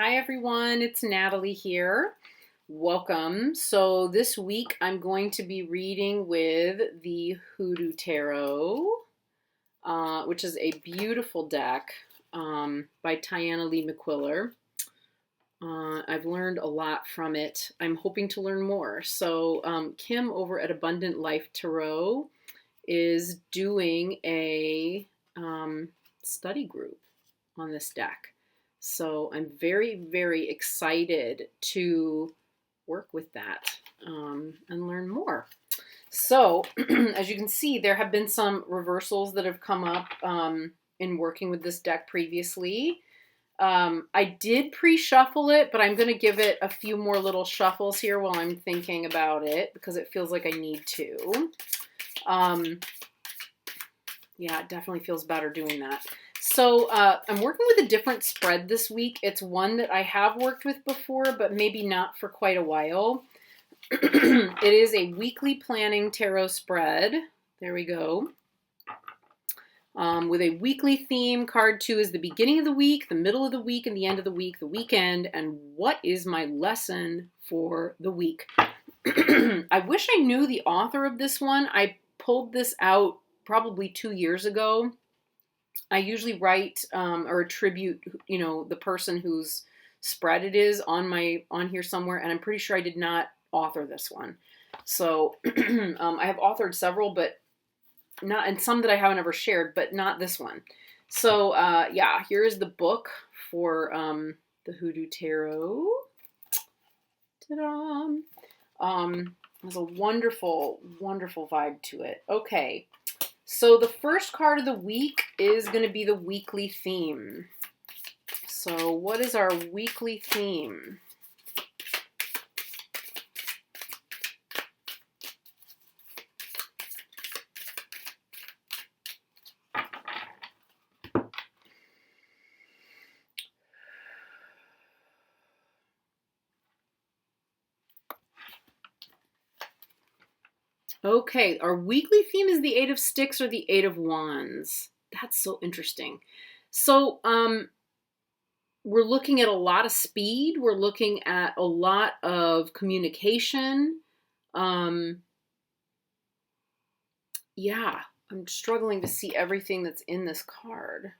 Hi everyone, it's Natalie here. Welcome. So this week I'm going to be reading with the HooDoo Tarot, which is a beautiful deck by Tayannah McQuillar. I've learned a lot from it. I'm hoping to learn more. So Kim over at Abundant Life Tarot is doing a study group on this deck. So I'm very, very excited to work with that and learn more. So as you can see, there have been some reversals that have come up in working with this deck previously. I did pre-shuffle it, but I'm going to give it a few more little shuffles here while I'm thinking about it because it feels like I need to. Yeah, it definitely feels better doing that. So I'm working with a different spread this week. It's one that I have worked with before, but maybe not for quite a while. It is a weekly planning tarot spread. There we go. With a weekly theme. Card 2 is the beginning of the week, the middle of the week, and the end of the week, the weekend, and what is my lesson for the week. I wish I knew the author of this one. I pulled this out probably 2 years ago. I usually write or attribute, the person whose spread it is on here somewhere, and I'm pretty sure I did not author this one. So I have authored several, but not, and some that I haven't ever shared, but not this one. So yeah, here is the book for the HooDoo Tarot. Ta-da! Has a wonderful, wonderful vibe to it. Okay. So the first card of the week is going to be the weekly theme. So what is our weekly theme? Okay, our weekly theme is the Eight of Sticks or the Eight of Wands. That's so interesting. So we're looking at a lot of speed. We're looking at a lot of communication. Yeah, I'm struggling to see everything that's in this card.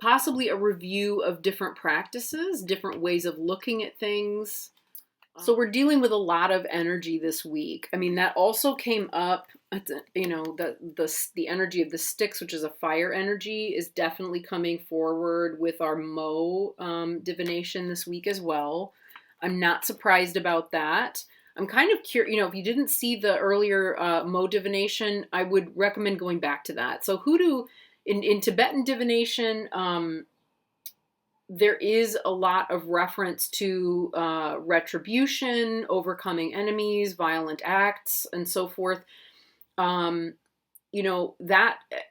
Possibly a review of different practices, different ways of looking at things. So we're dealing with a lot of energy this week. I mean, that also came up, the energy of the sticks, which is a fire energy, is definitely coming forward with our Mo divination this week as well. I'm not surprised about that. I'm kind of curious, if you didn't see the earlier Mo divination, I would recommend going back to that. So HooDoo, in Tibetan divination, there is a lot of reference to retribution, overcoming enemies, violent acts, and so forth. That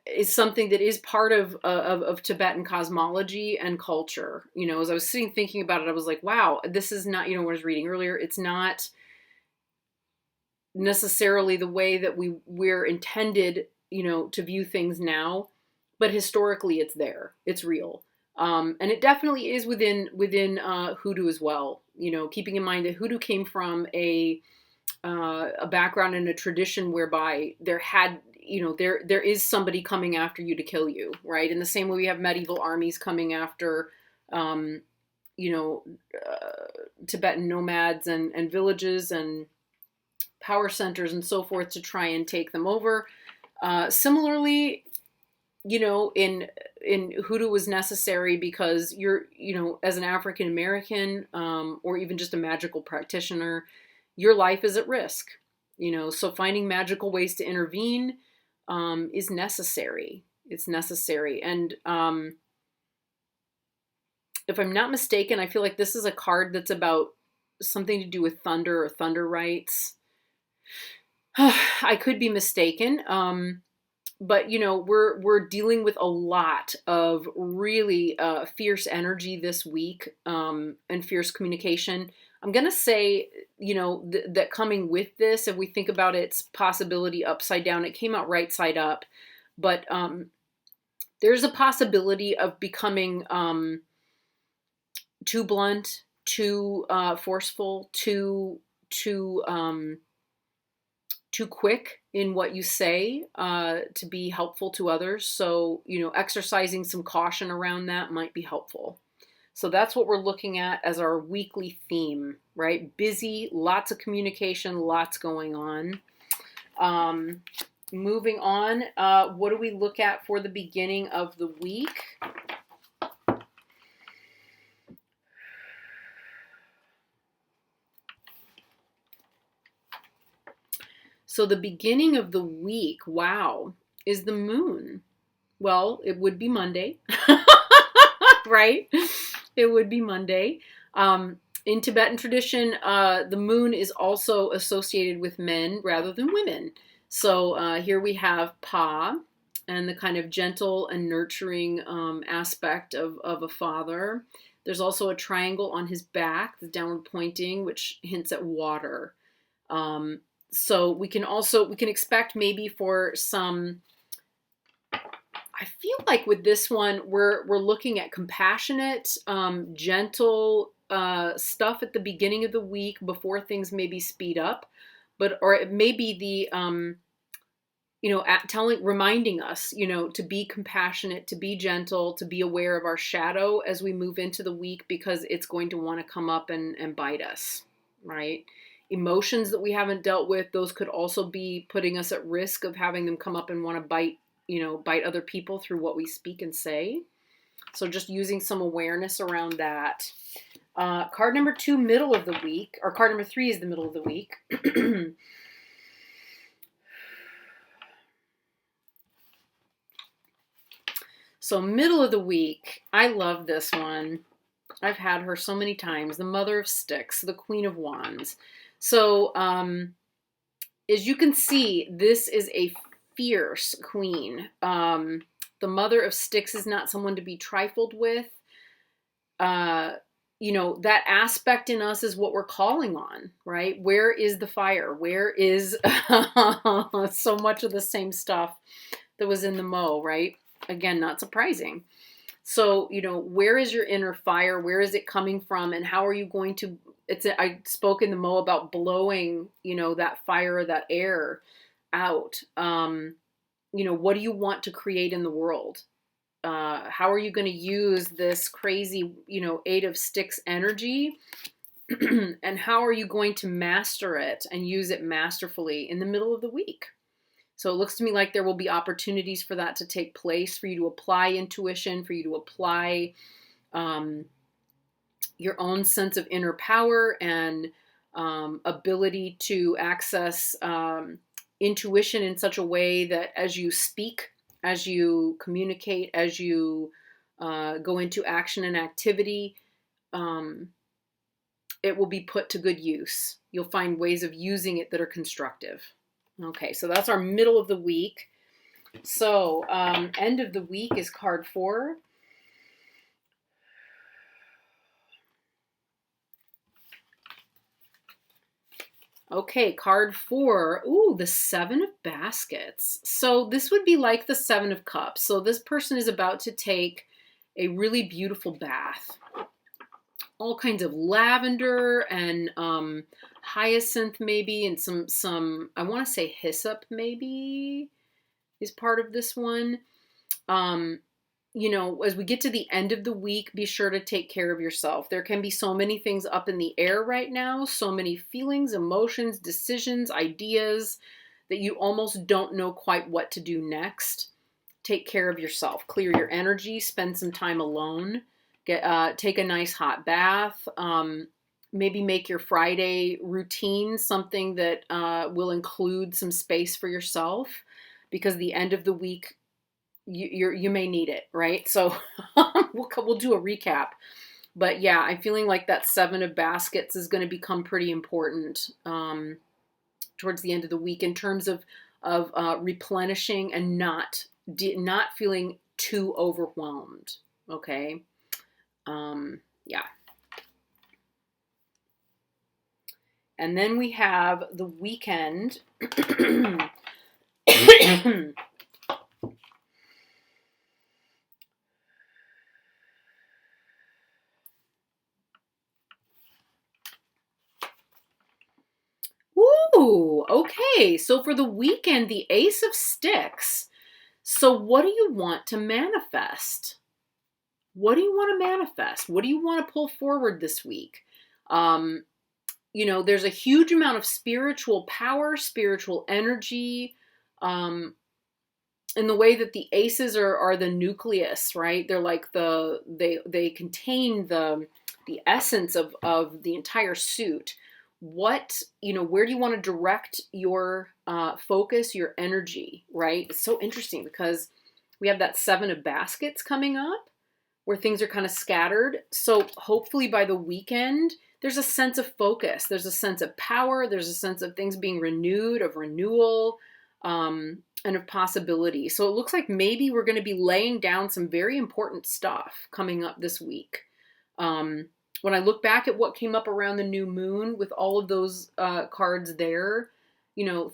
is something that is part of Tibetan cosmology and culture. As I was thinking about it, I was like, wow, this is not, what I was reading earlier, it's not necessarily the way that we're intended, to view things now, but historically it's there, it's real. And it definitely is within HooDoo as well. Keeping in mind that HooDoo came from a background and a tradition whereby there is somebody coming after you to kill you, right? In the same way we have medieval armies coming after, Tibetan nomads and villages and power centers and so forth to try and take them over. Similarly, in HooDoo was necessary because you're, as an African American, or even just a magical practitioner, your life is at risk, so finding magical ways to intervene, is necessary. It's necessary. And, if I'm not mistaken, I feel like this is a card that's about something to do with thunder or thunder rites. I could be mistaken. But we're dealing with a lot of really fierce energy this week, and fierce communication. I'm gonna say, that coming with this, if we think about its possibility upside down, it came out right side up, but there's a possibility of becoming too blunt, too forceful, too quick in what you say to be helpful to others. So, exercising some caution around that might be helpful. So that's what we're looking at as our weekly theme, right? Busy, lots of communication, lots going on. Moving on, what do we look at for the beginning of the week? So the beginning of the week, wow, is the moon. Well, it would be Monday, right? It would be Monday. In Tibetan tradition, the moon is also associated with men rather than women. So here we have Pa and the kind of gentle and nurturing aspect of a father. There's also a triangle on his back, the downward pointing, which hints at water. So we can expect maybe for some, I feel like with this one, we're looking at compassionate, gentle stuff at the beginning of the week before things maybe speed up, or it may be the, reminding us, to be compassionate, to be gentle, to be aware of our shadow as we move into the week, because it's going to want to come up and bite us, right? Emotions that we haven't dealt with, those could also be putting us at risk of having them come up and want to bite other people through what we speak and say. So just using some awareness around that. Card number 2, middle of the week, or card number 3 is the middle of the week. So middle of the week, I love this one. I've had her so many times. The Mother of Sticks, the Queen of Wands. So as you can see, this is a fierce queen. The Mother of Sticks is not someone to be trifled with. That aspect in us is what we're calling on, right? Where is the fire? Where is so much of the same stuff that was in the Mo, right? Again, not surprising. So, where is your inner fire? Where is it coming from? And how are you going to, I spoke in the Mo about blowing, that fire or that air out. What do you want to create in the world? How are you going to use this crazy, 8 of Sticks energy? And how are you going to master it and use it masterfully in the middle of the week? So it looks to me like there will be opportunities for that to take place, for you to apply intuition, for you to apply your own sense of inner power and ability to access intuition in such a way that as you speak, as you communicate, as you go into action and activity, it will be put to good use. You'll find ways of using it that are constructive. Okay, so that's our middle of the week. So end of the week is card 4. Okay, card 4. Ooh, the 7 of Baskets. So this would be like the 7 of Cups. So this person is about to take a really beautiful bath. All kinds of lavender and hyacinth maybe, and some I want to say hyssop maybe is part of this one. As we get to the end of the week, be sure to take care of yourself. There can be so many things up in the air right now, so many feelings, emotions, decisions, ideas that you almost don't know quite what to do next. Take care of yourself. Clear your energy. Spend some time alone. Take a nice hot bath. Maybe make your Friday routine something that will include some space for yourself, because the end of the week, you may need it, right? So we'll do a recap. But yeah, I'm feeling like that 7 of Baskets is going to become pretty important towards the end of the week in terms of replenishing and not feeling too overwhelmed. Okay. Yeah. And then we have the weekend. Ooh, okay. So for the weekend, the Ace of Sticks. So what do you want to manifest? What do you want to manifest? What do you want to pull forward this week? There's a huge amount of spiritual power, spiritual energy, in the way that the aces are the nucleus, right? They're like they contain the essence of the entire suit. Where do you want to direct your focus, your energy, right? It's so interesting because we have that 7 of baskets coming up where things are kind of scattered. So hopefully by the weekend, there's a sense of focus. There's a sense of power. There's a sense of things being renewed, of renewal, and of possibility. So it looks like maybe we're going to be laying down some very important stuff coming up this week. When I look back at what came up around the new moon with all of those cards there,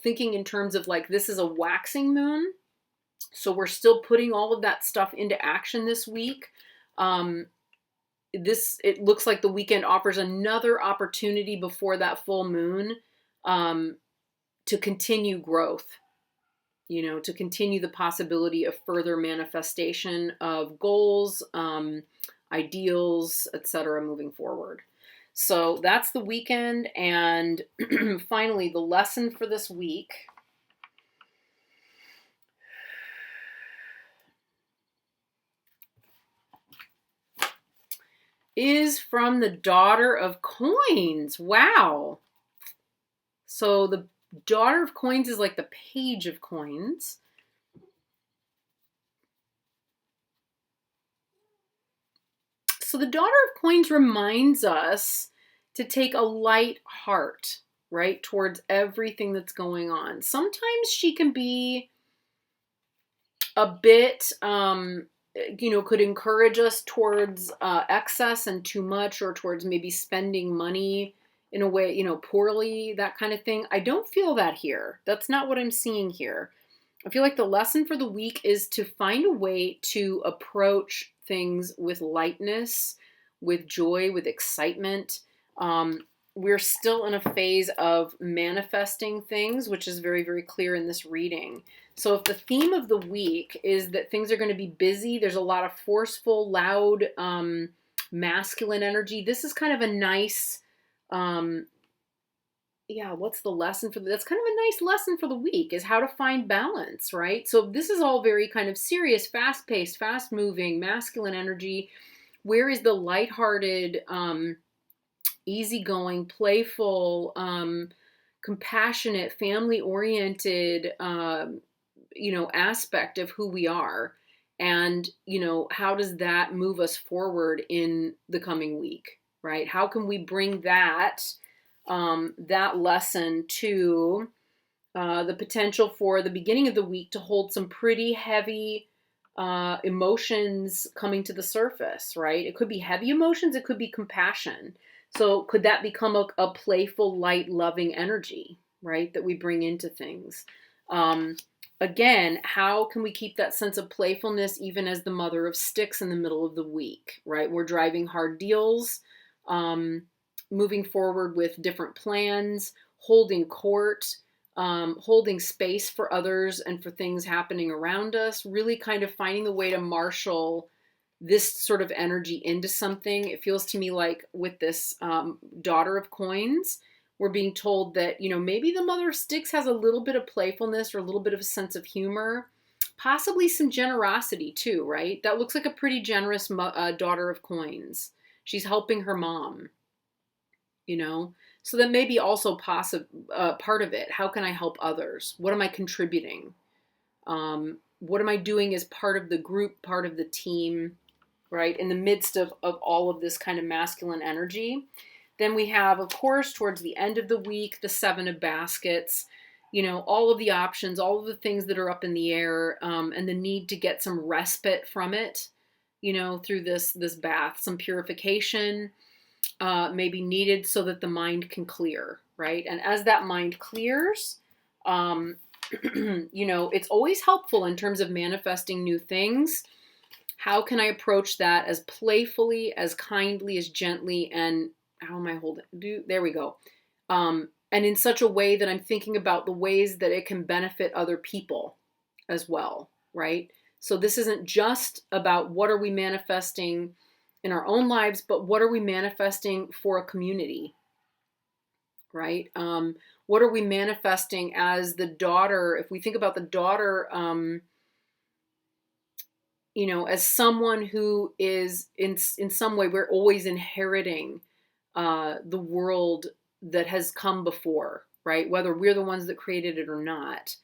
thinking in terms of like this is a waxing moon. So we're still putting all of that stuff into action this week. It looks like the weekend offers another opportunity before that full moon to continue growth, to continue the possibility of further manifestation of goals, ideals, etc. moving forward. So that's the weekend. And finally, the lesson for this week is from the Daughter of Coins. Wow. So the Daughter of Coins is like the Page of Coins. So the Daughter of Coins reminds us to take a light heart, right, towards everything that's going on. Sometimes she can be a bit, could encourage us towards excess and too much, or towards maybe spending money in a way, poorly, that kind of thing. I don't feel that here. That's not what I'm seeing here. I feel like the lesson for the week is to find a way to approach things with lightness, with joy, with excitement. We're still in a phase of manifesting things, which is very, very clear in this reading. So if the theme of the week is that things are going to be busy, there's a lot of forceful, loud, masculine energy. This is kind of a nice, what's the lesson for that's kind of a nice lesson for the week, is how to find balance, right? So this is all very kind of serious, fast-paced, fast-moving, masculine energy. Where is the lighthearted, easygoing, playful, compassionate, family-oriented, aspect of who we are? And, how does that move us forward in the coming week, right? How can we bring that lesson to the potential for the beginning of the week to hold some pretty heavy emotions coming to the surface, right? It could be heavy emotions. It could be compassion. So could that become a playful, light, loving energy, right, that we bring into things? Again, how can we keep that sense of playfulness even as the Mother of Sticks in the middle of the week, right? We're driving hard deals, moving forward with different plans, holding court, holding space for others and for things happening around us, really kind of finding the way to marshal this sort of energy into something. It feels to me like with this Daughter of Coins, we're being told that, maybe the Mother of Sticks has a little bit of playfulness or a little bit of a sense of humor, possibly some generosity too, right? That looks like a pretty generous Daughter of Coins. She's helping her mom, So that may be also part of it. How can I help others? What am I contributing? What am I doing as part of the group, part of the team, right? In the midst of all of this kind of masculine energy. Then we have, of course, towards the end of the week, the 7 of baskets, all of the options, all of the things that are up in the air, and the need to get some respite from it, through this bath, some purification, may be needed so that the mind can clear, right? And as that mind clears, it's always helpful in terms of manifesting new things. How can I approach that as playfully, as kindly, as gently, and how am I holding? There we go. and in such a way that I'm thinking about the ways that it can benefit other people as well, right? So this isn't just about what are we manifesting in our own lives, but what are we manifesting for a community, right? What are we manifesting as the daughter? If we think about the daughter, you know, as someone who is in some way, we're always inheriting the world that has come before, right? Whether we're the ones that created it or not.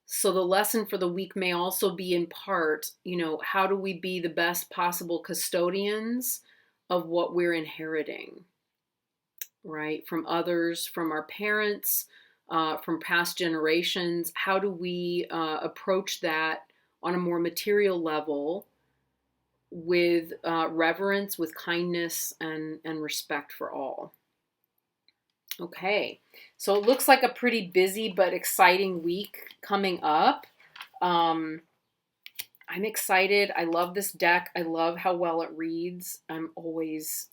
So the lesson for the week may also be in part, you know, how do we be the best possible custodians of what we're inheriting, right? From others, from our parents, from past generations. How do we approach that on a more material level with reverence, with kindness, and respect for all? Okay, so it looks like a pretty busy but exciting week coming up. I'm excited. I love this deck. I love how well it reads. I'm always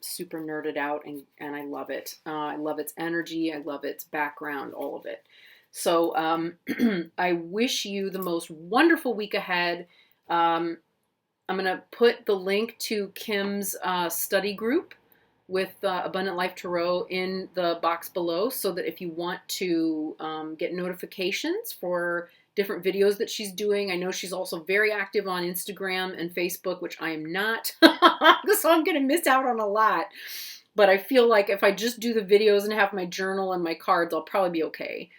super nerded out, and I love it. I love its energy. I love its background, all of it. So I wish you the most wonderful week ahead. I'm going to put the link to Kim's study group with Abundant Life Tarot in the box below, so that if you want to get notifications for different videos that she's doing. I know she's also very active on Instagram and Facebook, which I am not, so I'm going to miss out on a lot. But I feel like if I just do the videos and have my journal and my cards, I'll probably be okay.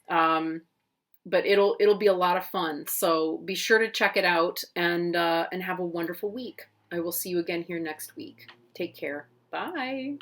But it'll be a lot of fun. So be sure to check it out and have a wonderful week. I will see you again here next week. Take care. Bye.